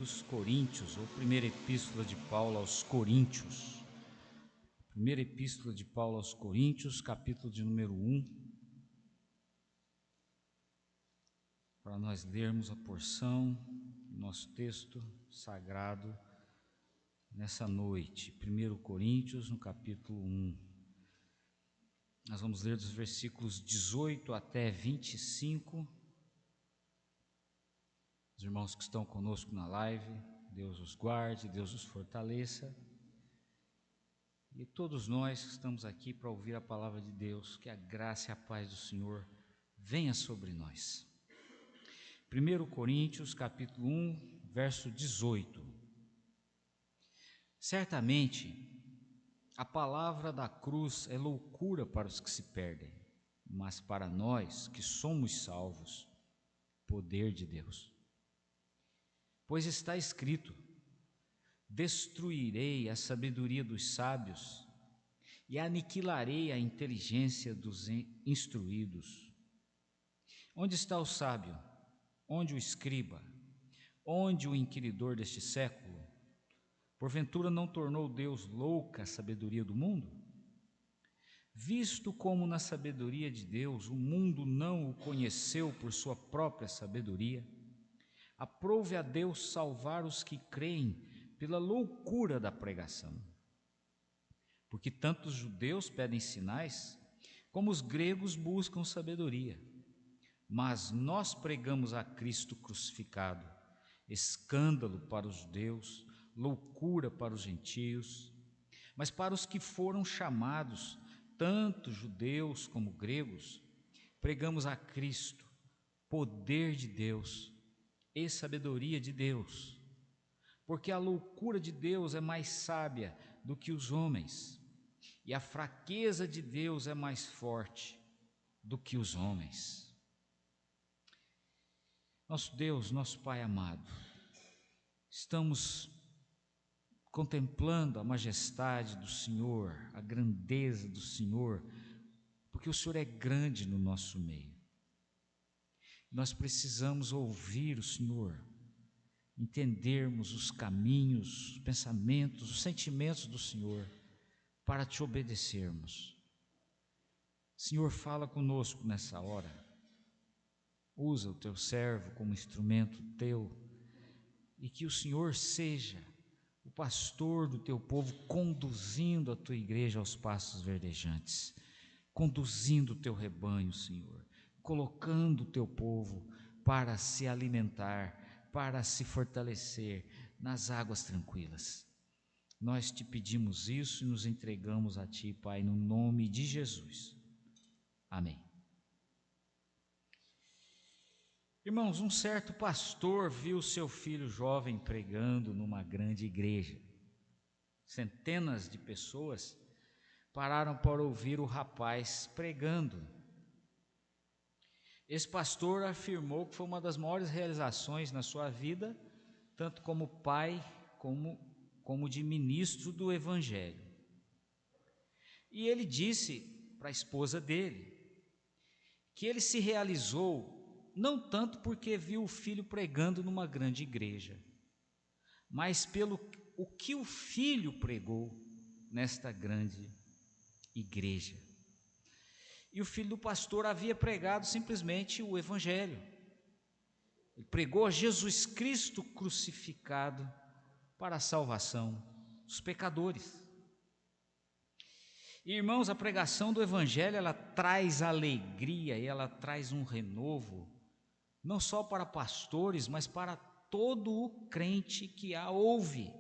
Os Coríntios, ou primeira epístola de Paulo aos Coríntios. Primeira epístola de Paulo aos Coríntios, capítulo de número 1. Para nós lermos a porção do nosso texto sagrado nessa noite. 1 Coríntios, no capítulo 1. Nós vamos ler dos versículos 18 até 25. Os irmãos que estão conosco na live, Deus os guarde, Deus os fortaleça. E todos nós que estamos aqui para ouvir a palavra de Deus, que a graça e a paz do Senhor venha sobre nós. 1 Coríntios, capítulo 1, verso 18. Certamente, a palavra da cruz é loucura para os que se perdem, mas para nós que somos salvos, poder de Deus. Pois está escrito: destruirei a sabedoria dos sábios e aniquilarei a inteligência dos instruídos. Onde está o sábio? Onde o escriba? Onde o inquiridor deste século? Porventura não tornou Deus louca a sabedoria do mundo? Visto como na sabedoria de Deus o mundo não o conheceu por sua própria sabedoria, aprove a Deus salvar os que creem pela loucura da pregação. Porque tanto os judeus pedem sinais, como os gregos buscam sabedoria. Mas nós pregamos a Cristo crucificado, escândalo para os judeus, loucura para os gentios. Mas para os que foram chamados, tanto judeus como gregos, pregamos a Cristo, poder de Deus e sabedoria de Deus. Porque a loucura de Deus é mais sábia do que os homens, e a fraqueza de Deus é mais forte do que os homens. Nosso Deus, nosso Pai amado, estamos contemplando a majestade do Senhor, a grandeza do Senhor, porque o Senhor é grande no nosso meio. Nós precisamos ouvir o Senhor, entendermos os caminhos, os pensamentos, os sentimentos do Senhor, para te obedecermos. Senhor, fala conosco nessa hora. Usa o teu servo como instrumento teu, e que o Senhor seja o pastor do teu povo, conduzindo a tua igreja aos pastos verdejantes, conduzindo o teu rebanho, Senhor, colocando o teu povo para se alimentar, para se fortalecer nas águas tranquilas. Nós te pedimos isso e nos entregamos a ti, Pai, no nome de Jesus. Amém. Irmãos, um certo pastor viu seu filho jovem pregando numa grande igreja. Centenas de pessoas pararam para ouvir o rapaz pregando. Esse pastor afirmou que foi uma das maiores realizações na sua vida, tanto como pai, como de ministro do Evangelho. E ele disse para a esposa dele que ele se realizou não tanto porque viu o filho pregando numa grande igreja, mas pelo o que o filho pregou nesta grande igreja. E o filho do pastor havia pregado simplesmente o Evangelho. Ele pregou a Jesus Cristo crucificado para a salvação dos pecadores. E, irmãos, a pregação do Evangelho, ela traz alegria e ela traz um renovo, não só para pastores, mas para todo o crente que a ouve.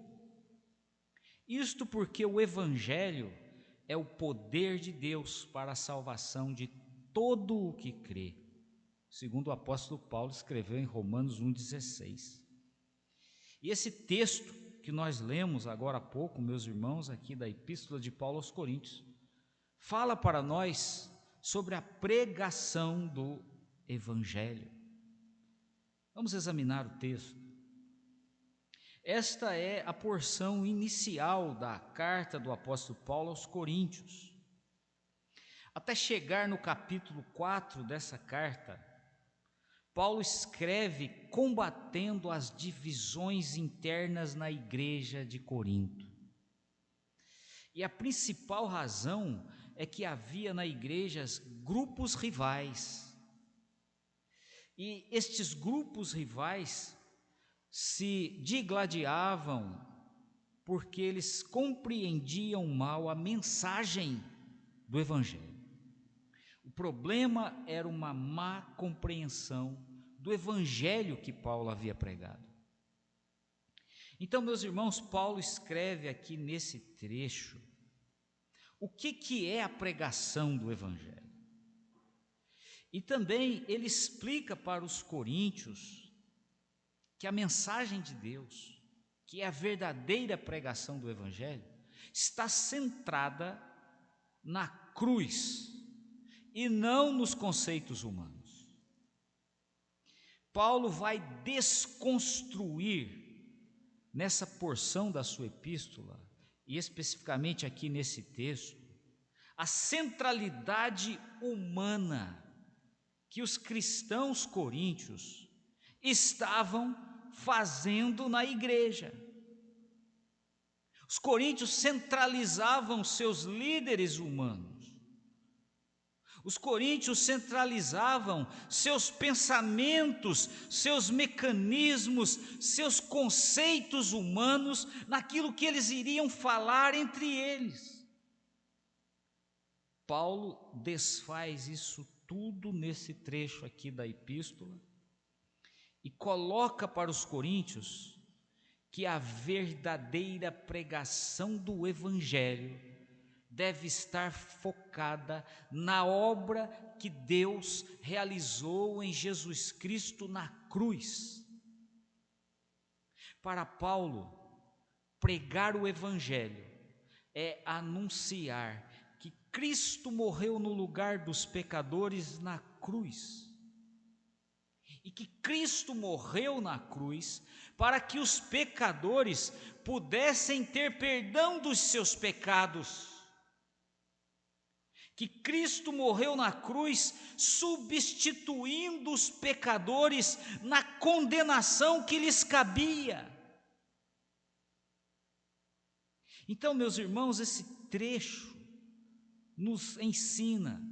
Isto porque o Evangelho é o poder de Deus para a salvação de todo o que crê, segundo o apóstolo Paulo escreveu em Romanos 1,16. E esse texto que nós lemos agora há pouco, meus irmãos, aqui da Epístola de Paulo aos Coríntios, fala para nós sobre a pregação do Evangelho. Vamos examinar o texto. Esta é a porção inicial da carta do apóstolo Paulo aos Coríntios. Até chegar no capítulo 4 dessa carta, Paulo escreve combatendo as divisões internas na igreja de Corinto. E a principal razão é que havia na igreja grupos rivais. E estes grupos rivais se digladiavam porque eles compreendiam mal a mensagem do Evangelho. O problema era uma má compreensão do Evangelho que Paulo havia pregado. Então, meus irmãos, Paulo escreve aqui nesse trecho o que é a pregação do Evangelho. E também ele explica para os coríntios que a mensagem de Deus, que é a verdadeira pregação do Evangelho, está centrada na cruz e não nos conceitos humanos. Paulo vai desconstruir nessa porção da sua epístola, e especificamente aqui nesse texto, a centralidade humana que os cristãos coríntios estavam fazendo na igreja. Os coríntios centralizavam seus líderes humanos. Os coríntios centralizavam seus pensamentos, seus mecanismos, seus conceitos humanos naquilo que eles iriam falar entre eles. Paulo desfaz isso tudo nesse trecho aqui da epístola e coloca para os coríntios que a verdadeira pregação do Evangelho deve estar focada na obra que Deus realizou em Jesus Cristo na cruz. Para Paulo, pregar o Evangelho é anunciar que Cristo morreu no lugar dos pecadores na cruz. E que Cristo morreu na cruz para que os pecadores pudessem ter perdão dos seus pecados. Que Cristo morreu na cruz, substituindo os pecadores na condenação que lhes cabia. Então, meus irmãos, esse trecho nos ensina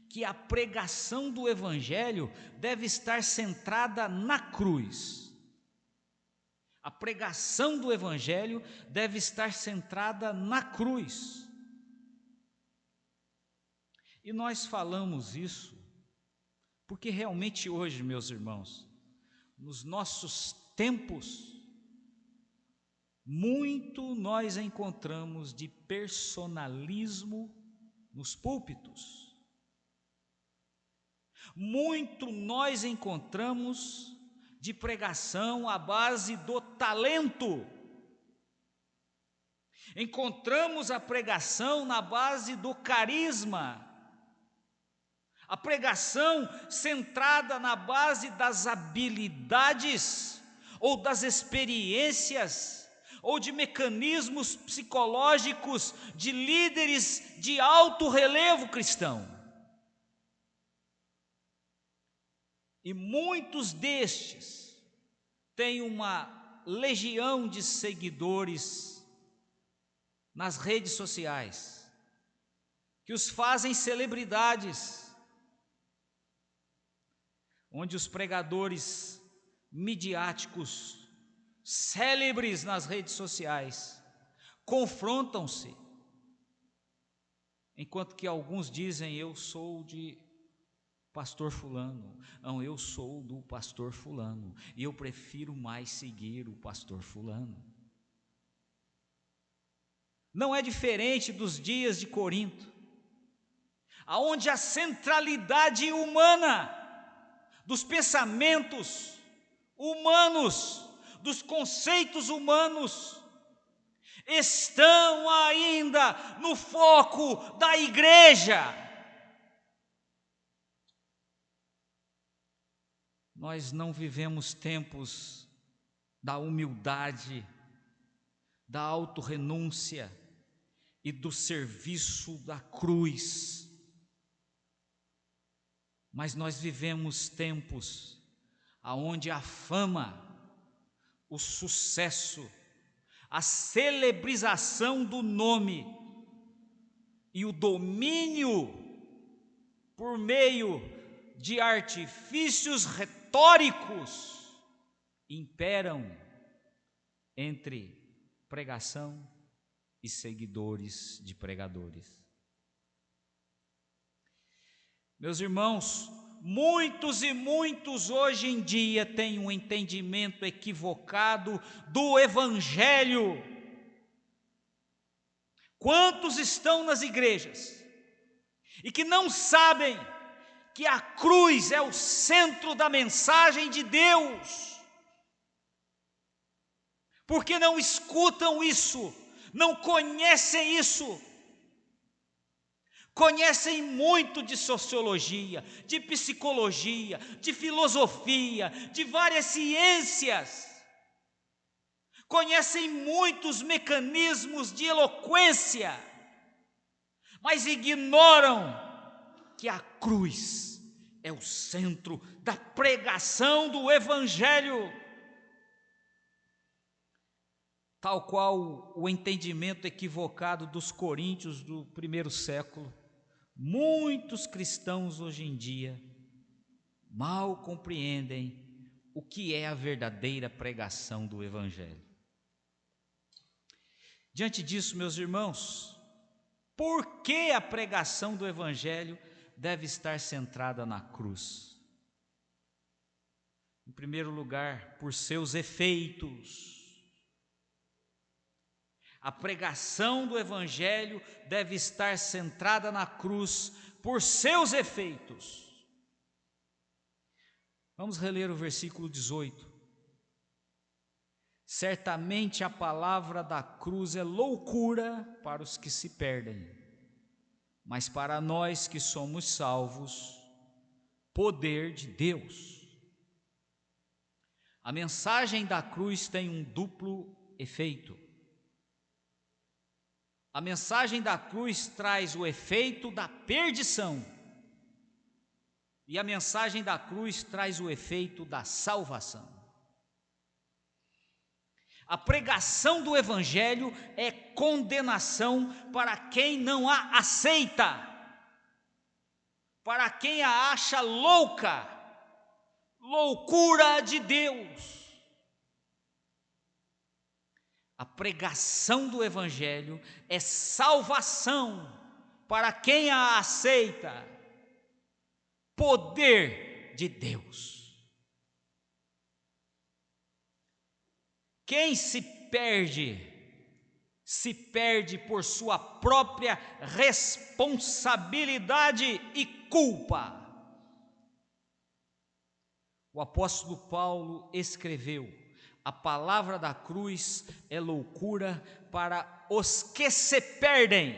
que a pregação do Evangelho deve estar centrada na cruz. A pregação do Evangelho deve estar centrada na cruz. E nós falamos isso porque realmente hoje, meus irmãos, nos nossos tempos, muito nós encontramos de personalismo nos púlpitos. Muito nós encontramos de pregação à base do talento. Encontramos a pregação na base do carisma. A pregação centrada na base das habilidades, ou das experiências, ou de mecanismos psicológicos de líderes de alto relevo cristão. E muitos destes têm uma legião de seguidores nas redes sociais, que os fazem celebridades, onde os pregadores midiáticos, célebres nas redes sociais, confrontam-se, enquanto que alguns dizem: eu sou de pastor fulano, não, eu sou do pastor fulano, e eu prefiro mais seguir o pastor fulano. Não é diferente dos dias de Corinto, aonde a centralidade humana, dos pensamentos humanos, dos conceitos humanos, estão ainda no foco da igreja. Nós não vivemos tempos da humildade, da autorrenúncia e do serviço da cruz. Mas nós vivemos tempos aonde a fama, o sucesso, a celebrização do nome e o domínio por meio de artifícios retóricos imperam entre pregação e seguidores de pregadores. Meus irmãos, muitos e muitos hoje em dia têm um entendimento equivocado do Evangelho. Quantos estão nas igrejas e que não sabem que a cruz é o centro da mensagem de Deus? Porque não escutam isso, não conhecem isso. Conhecem muito de sociologia, de psicologia, de filosofia, de várias ciências. Conhecem muitos mecanismos de eloquência, mas ignoram que a cruz é o centro da pregação do Evangelho. Tal qual o entendimento equivocado dos coríntios do primeiro século, muitos cristãos hoje em dia mal compreendem o que é a verdadeira pregação do Evangelho. Diante disso, meus irmãos, por que a pregação do Evangelho deve estar centrada na cruz? Em primeiro lugar, por seus efeitos. A pregação do Evangelho deve estar centrada na cruz por seus efeitos. Vamos reler o versículo 18. Certamente a palavra da cruz é loucura para os que se perdem, mas para nós que somos salvos, poder de Deus. A mensagem da cruz tem um duplo efeito. A mensagem da cruz traz o efeito da perdição, e a mensagem da cruz traz o efeito da salvação. A pregação do Evangelho é condenação para quem não a aceita, para quem a acha louca, loucura de Deus. A pregação do Evangelho é salvação para quem a aceita, poder de Deus. Quem se perde por sua própria responsabilidade e culpa. O apóstolo Paulo escreveu: a palavra da cruz é loucura para os que se perdem.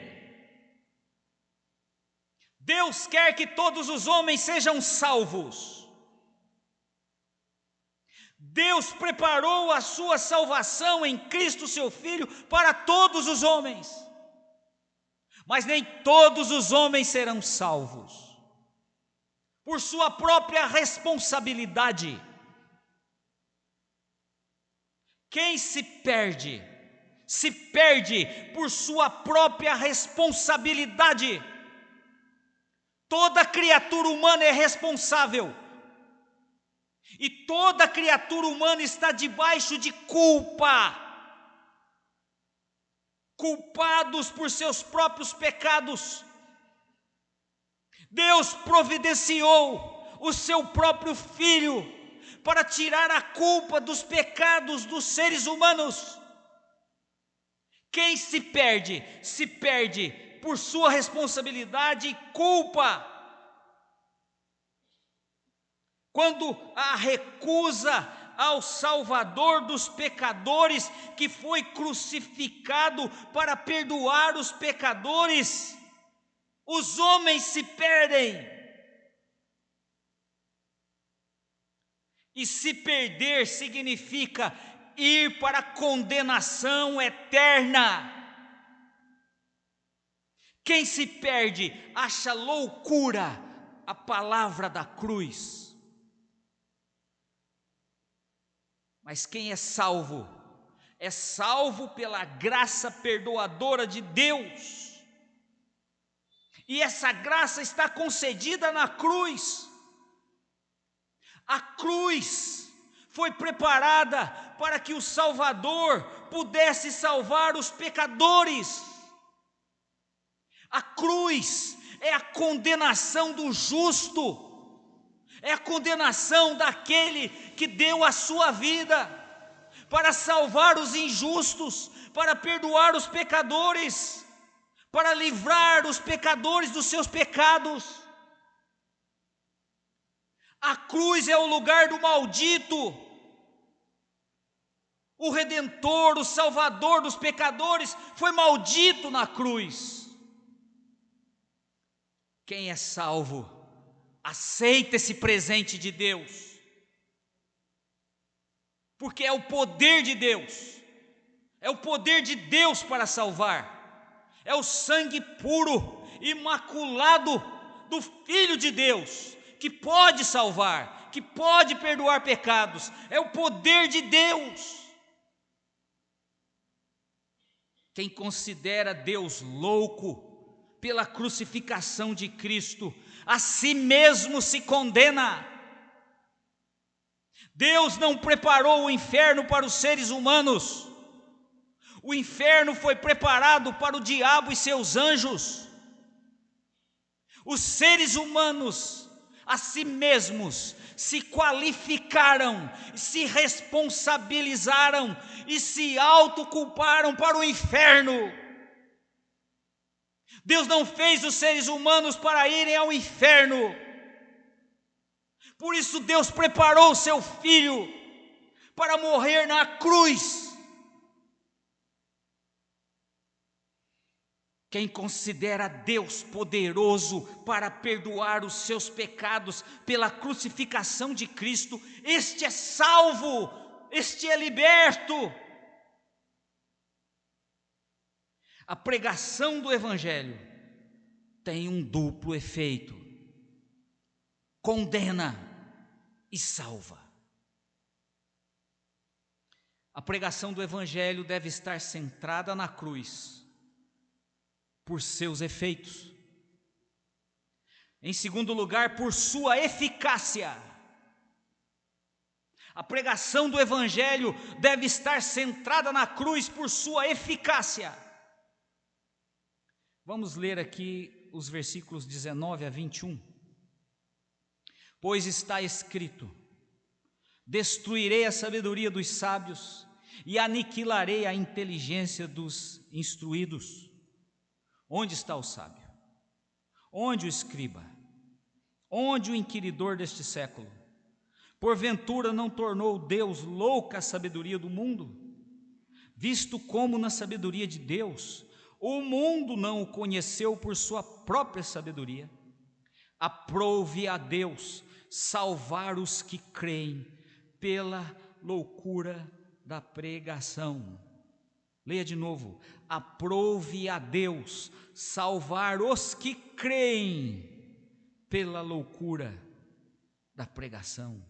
Deus quer que todos os homens sejam salvos. Deus preparou a sua salvação em Cristo, seu Filho, para todos os homens. Mas nem todos os homens serão salvos por sua própria responsabilidade. Quem se perde por sua própria responsabilidade. Toda criatura humana é responsável. E toda criatura humana está debaixo de culpa. Culpados por seus próprios pecados. Deus providenciou o seu próprio Filho para tirar a culpa dos pecados dos seres humanos. Quem se perde por sua responsabilidade e culpa. Quando a recusa ao Salvador dos pecadores, que foi crucificado para perdoar os pecadores, os homens se perdem. E se perder significa ir para a condenação eterna. Quem se perde acha loucura a palavra da cruz. Mas quem é salvo pela graça perdoadora de Deus. E essa graça está concedida na cruz. A cruz foi preparada para que o Salvador pudesse salvar os pecadores. A cruz é a condenação do justo, é a condenação daquele que deu a sua vida para salvar os injustos, para perdoar os pecadores, para livrar os pecadores dos seus pecados. A cruz é o lugar do maldito. O Redentor, o Salvador dos pecadores, foi maldito na cruz. Quem é salvo, aceita esse presente de Deus, porque é o poder de Deus, é o poder de Deus para salvar, é o sangue puro, imaculado do Filho de Deus, que pode salvar, que pode perdoar pecados, é o poder de Deus. Quem considera Deus louco pela crucificação de Cristo, a si mesmo se condena. Deus não preparou o inferno para os seres humanos. O inferno foi preparado para o diabo e seus anjos. Os seres humanos, a si mesmos, se qualificaram, se responsabilizaram e se autoculparam para o inferno. Deus não fez os seres humanos para irem ao inferno. Por isso Deus preparou o seu Filho para morrer na cruz. Quem considera Deus poderoso para perdoar os seus pecados pela crucificação de Cristo, este é salvo, este é liberto. A pregação do Evangelho tem um duplo efeito: condena e salva. A pregação do Evangelho deve estar centrada na cruz, por seus efeitos. Em segundo lugar, por sua eficácia. A pregação do Evangelho deve estar centrada na cruz por sua eficácia. Vamos ler aqui os versículos 19 a 21. Pois está escrito: destruirei a sabedoria dos sábios e aniquilarei a inteligência dos instruídos. Onde está o sábio? Onde o escriba? Onde o inquiridor deste século? Porventura não tornou Deus louca a sabedoria do mundo? Visto como na sabedoria de Deus o mundo não o conheceu por sua própria sabedoria, aprouve a Deus salvar os que creem pela loucura da pregação. Leia de novo: aprouve a Deus salvar os que creem pela loucura da pregação.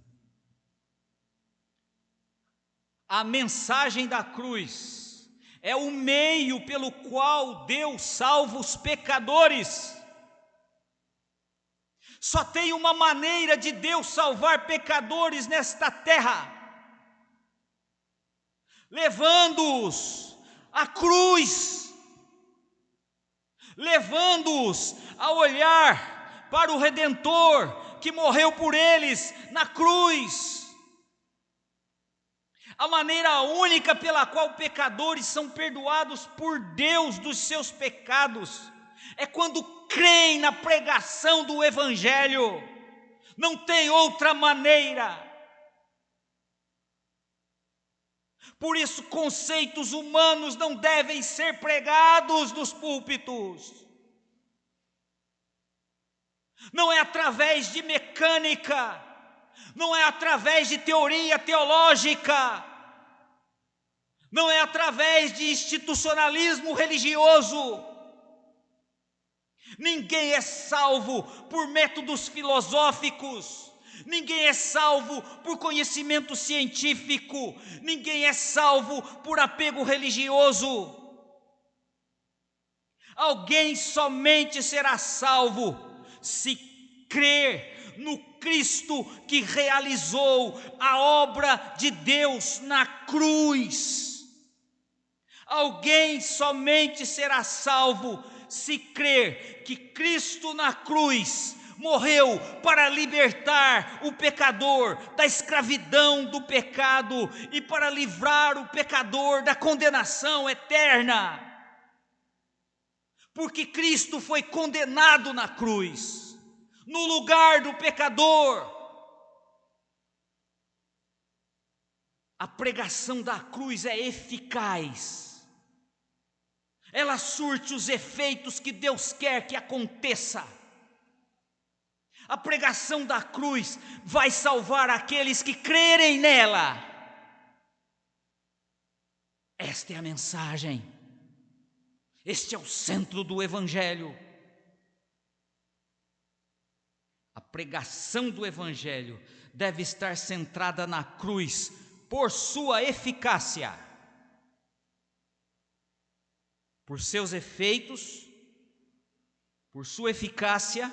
A mensagem da cruz é o meio pelo qual Deus salva os pecadores. Só tem uma maneira de Deus salvar pecadores nesta terra: levando-os à cruz, levando-os a olhar para o Redentor que morreu por eles na cruz. A maneira única pela qual pecadores são perdoados por Deus dos seus pecados é quando creem na pregação do Evangelho. Não tem outra maneira. Por isso, conceitos humanos não devem ser pregados nos púlpitos. Não é através de mecânica, não é através de teoria teológica, não é através de institucionalismo religioso, Ninguém é salvo por métodos filosóficos, ninguém é salvo por conhecimento científico, ninguém é salvo por apego religioso. Alguém somente será salvo se crer no Cristo que realizou a obra de Deus na cruz. Alguém somente será salvo se crer que Cristo na cruz morreu para libertar o pecador da escravidão do pecado e para livrar o pecador da condenação eterna. Porque Cristo foi condenado na cruz, no lugar do pecador. A pregação da cruz é eficaz. Ela surte os efeitos que Deus quer que aconteça. A pregação da cruz vai salvar aqueles que crerem nela. Esta é a mensagem. Este é o centro do Evangelho. A pregação do Evangelho deve estar centrada na cruz por sua eficácia. Por seus efeitos, por sua eficácia,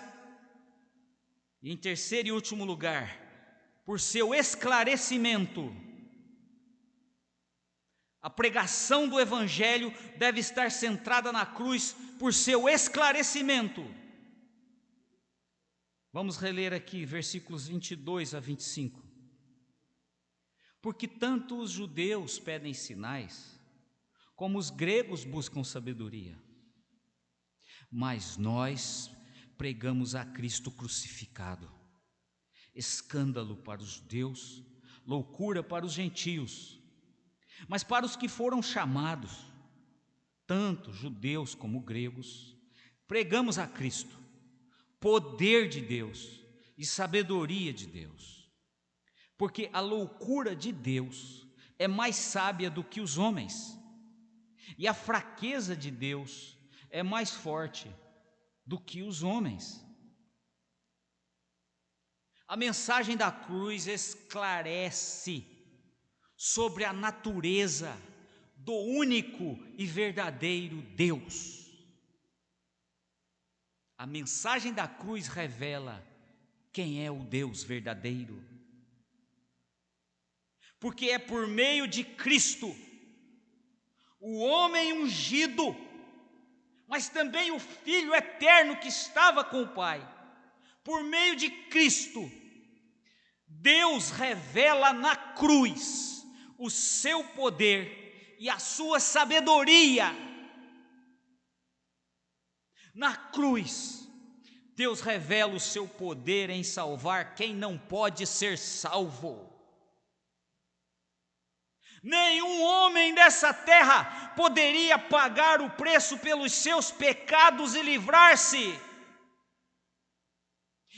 e em terceiro e último lugar, por seu esclarecimento. A pregação do Evangelho deve estar centrada na cruz por seu esclarecimento. Vamos reler aqui versículos 22 a 25. Porque tanto os judeus pedem sinais, como os gregos buscam sabedoria. Mas nós pregamos a Cristo crucificado, escândalo para os judeus, loucura para os gentios. Mas para os que foram chamados, tanto judeus como gregos, pregamos a Cristo, poder de Deus e sabedoria de Deus. Porque a loucura de Deus é mais sábia do que os homens, e a fraqueza de Deus é mais forte do que os homens. A mensagem da cruz esclarece sobre a natureza do único e verdadeiro Deus. A mensagem da cruz revela quem é o Deus verdadeiro. Porque é por meio de Cristo, o homem ungido, mas também o Filho eterno que estava com o Pai. Por meio de Cristo, Deus revela na cruz o seu poder e a sua sabedoria. Na cruz, Deus revela o seu poder em salvar quem não pode ser salvo. Nenhum homem dessa terra poderia pagar o preço pelos seus pecados e livrar-se.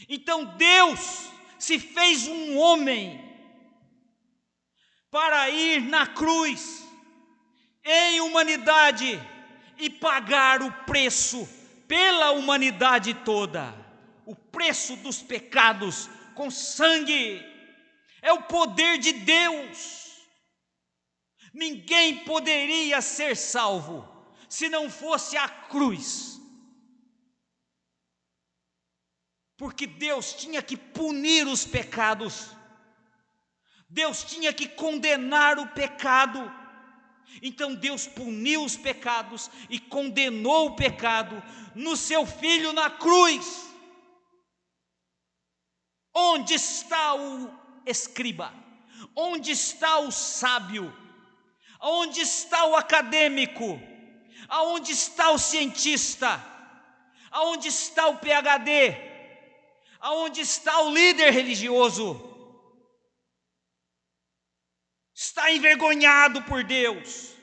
Então Deus se fez um homem para ir na cruz em humanidade e pagar o preço pela humanidade toda, o preço dos pecados com sangue. É o poder de Deus. Ninguém poderia ser salvo se não fosse a cruz. Porque Deus tinha que punir os pecados. Deus tinha que condenar o pecado. Então Deus puniu os pecados e condenou o pecado no seu Filho na cruz. Onde está o escriba? Onde está o sábio? Onde está o acadêmico? Aonde está o cientista? Aonde está o PhD? Aonde está o líder religioso? Está envergonhado por Deus,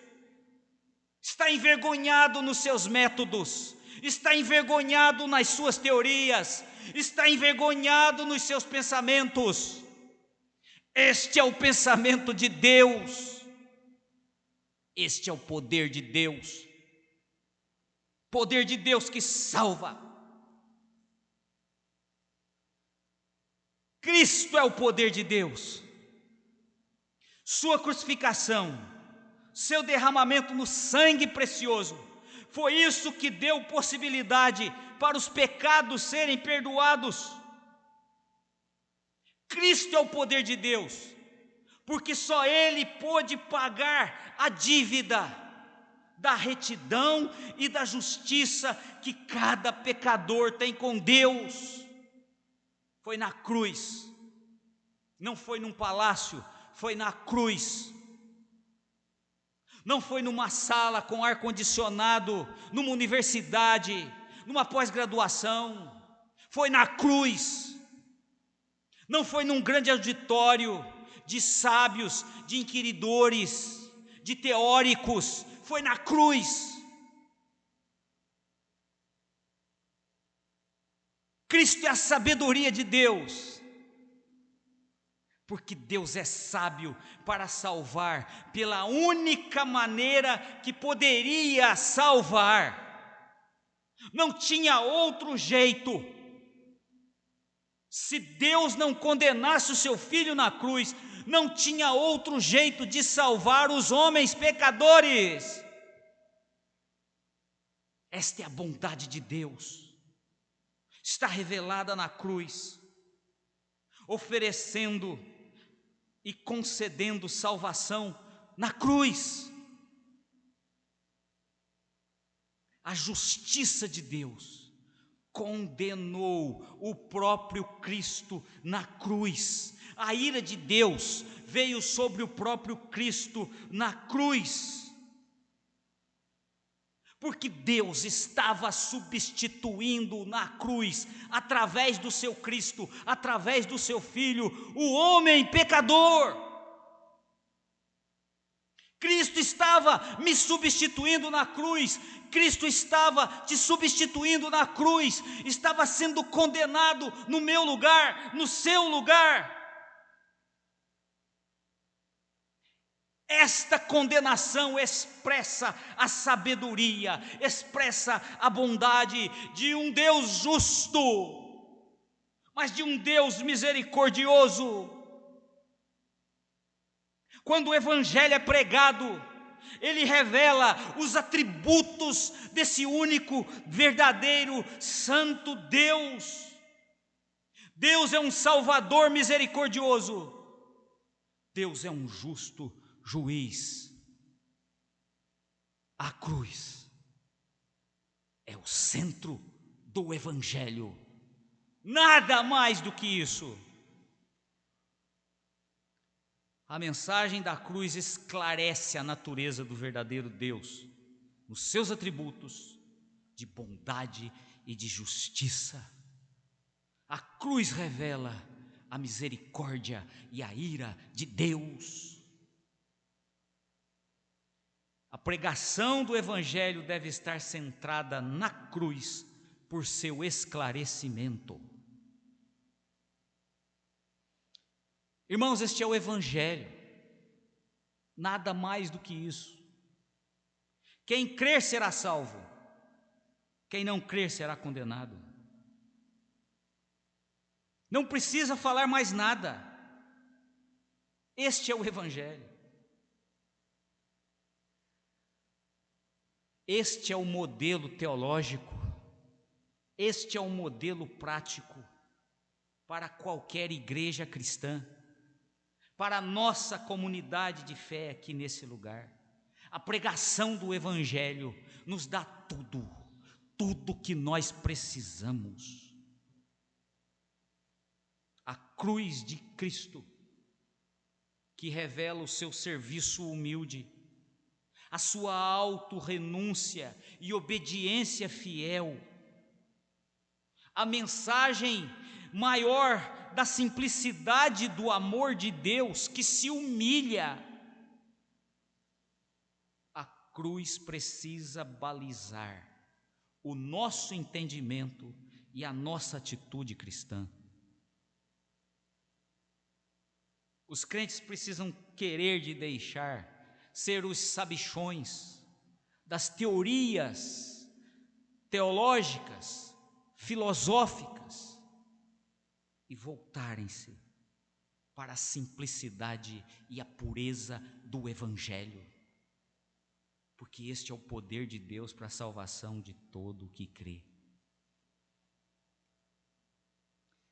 está envergonhado nos seus métodos, está envergonhado nas suas teorias, está envergonhado nos seus pensamentos. Este é o pensamento de Deus, este é o poder de Deus que salva, Cristo é o poder de Deus. Sua crucificação, seu derramamento no sangue precioso, foi isso que deu possibilidade para os pecados serem perdoados. Cristo é o poder de Deus, porque só Ele pôde pagar a dívida da retidão e da justiça que cada pecador tem com Deus. Foi na cruz, não foi num palácio, foi na cruz. Não foi numa sala com ar-condicionado, numa universidade, numa pós-graduação, foi na cruz. Não foi num grande auditório de sábios, de inquiridores, de teóricos, foi na cruz. Cristo é a sabedoria de Deus, porque Deus é sábio para salvar pela única maneira que poderia salvar. Não tinha outro jeito. Se Deus não condenasse o seu Filho na cruz, não tinha outro jeito de salvar os homens pecadores. Esta é a bondade de Deus. Está revelada na cruz, oferecendo e concedendo salvação na cruz. A justiça de Deus condenou o próprio Cristo na cruz. A ira de Deus veio sobre o próprio Cristo na cruz. Porque Deus estava substituindo na cruz, através do seu Cristo, através do seu Filho, o homem pecador. Cristo estava me substituindo na cruz, Cristo estava te substituindo na cruz, estava sendo condenado no meu lugar, no seu lugar. Esta condenação expressa a sabedoria, expressa a bondade de um Deus justo, mas de um Deus misericordioso. Quando o Evangelho é pregado, ele revela os atributos desse único, verdadeiro, santo Deus. Deus é um Salvador misericordioso. Deus é um justo juiz. A cruz é o centro do Evangelho. Nada mais do que isso. A mensagem da cruz esclarece a natureza do verdadeiro Deus, nos seus atributos de bondade e de justiça. A cruz revela a misericórdia e a ira de Deus. A pregação do Evangelho deve estar centrada na cruz por seu esclarecimento. Irmãos, este é o Evangelho, nada mais do que isso. Quem crer será salvo, quem não crer será condenado. Não precisa falar mais nada, este é o Evangelho. Este é o modelo teológico, este é o modelo prático para qualquer igreja cristã, para a nossa comunidade de fé aqui nesse lugar. A pregação do Evangelho nos dá tudo que nós precisamos. A cruz de Cristo, que revela o seu serviço humilde, a sua autorrenúncia e obediência fiel, a mensagem maior da simplicidade do amor de Deus que se humilha. A cruz precisa balizar o nosso entendimento e a nossa atitude cristã. Os crentes precisam querer de deixar ser os sabichões das teorias teológicas, filosóficas, e voltarem-se para a simplicidade e a pureza do Evangelho, porque este é o poder de Deus para a salvação de todo o que crê.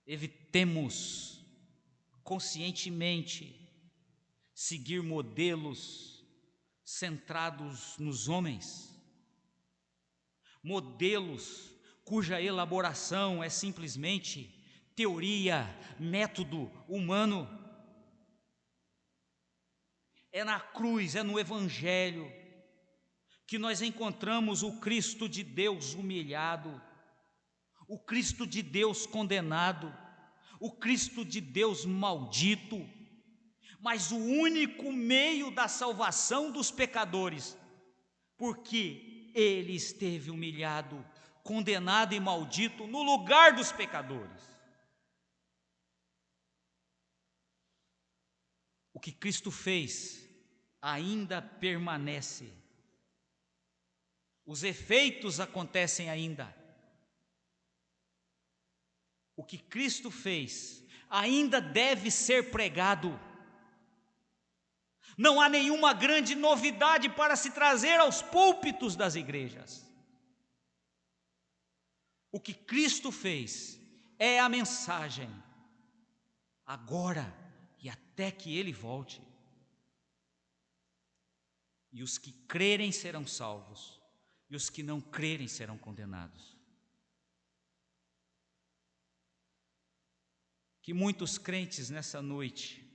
Evitemos conscientemente seguir modelos centrados nos homens, modelos cuja elaboração é simplesmente teoria, método humano. É na cruz, é no Evangelho que nós encontramos o Cristo de Deus humilhado, o Cristo de Deus condenado, o Cristo de Deus maldito, mas o único meio da salvação dos pecadores, porque Ele esteve humilhado, condenado e maldito no lugar dos pecadores. O que Cristo fez ainda permanece, os efeitos acontecem ainda. O que Cristo fez ainda deve ser pregado. Não há nenhuma grande novidade para se trazer aos púlpitos das igrejas. O que Cristo fez é a mensagem, agora e até que Ele volte. E os que crerem serão salvos, e os que não crerem serão condenados. Que muitos crentes nessa noite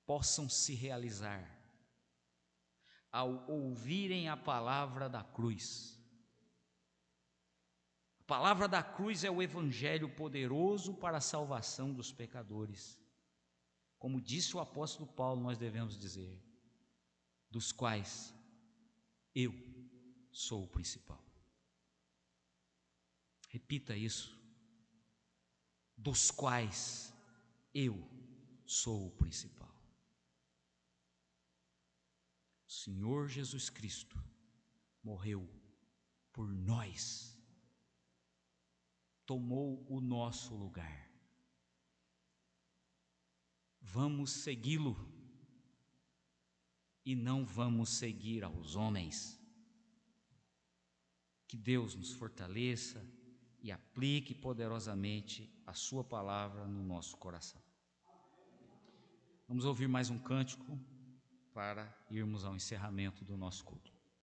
possam se realizar ao ouvirem a palavra da cruz. A palavra da cruz é o Evangelho poderoso para a salvação dos pecadores. Como disse o apóstolo Paulo, nós devemos dizer, dos quais eu sou o principal. Repita isso. Dos quais eu sou o principal. O Senhor Jesus Cristo morreu por nós, tomou o nosso lugar. Vamos segui-lo e não vamos seguir aos homens. Que Deus nos fortaleça e aplique poderosamente a sua palavra no nosso coração. Vamos ouvir mais um cântico para irmos ao encerramento do nosso culto.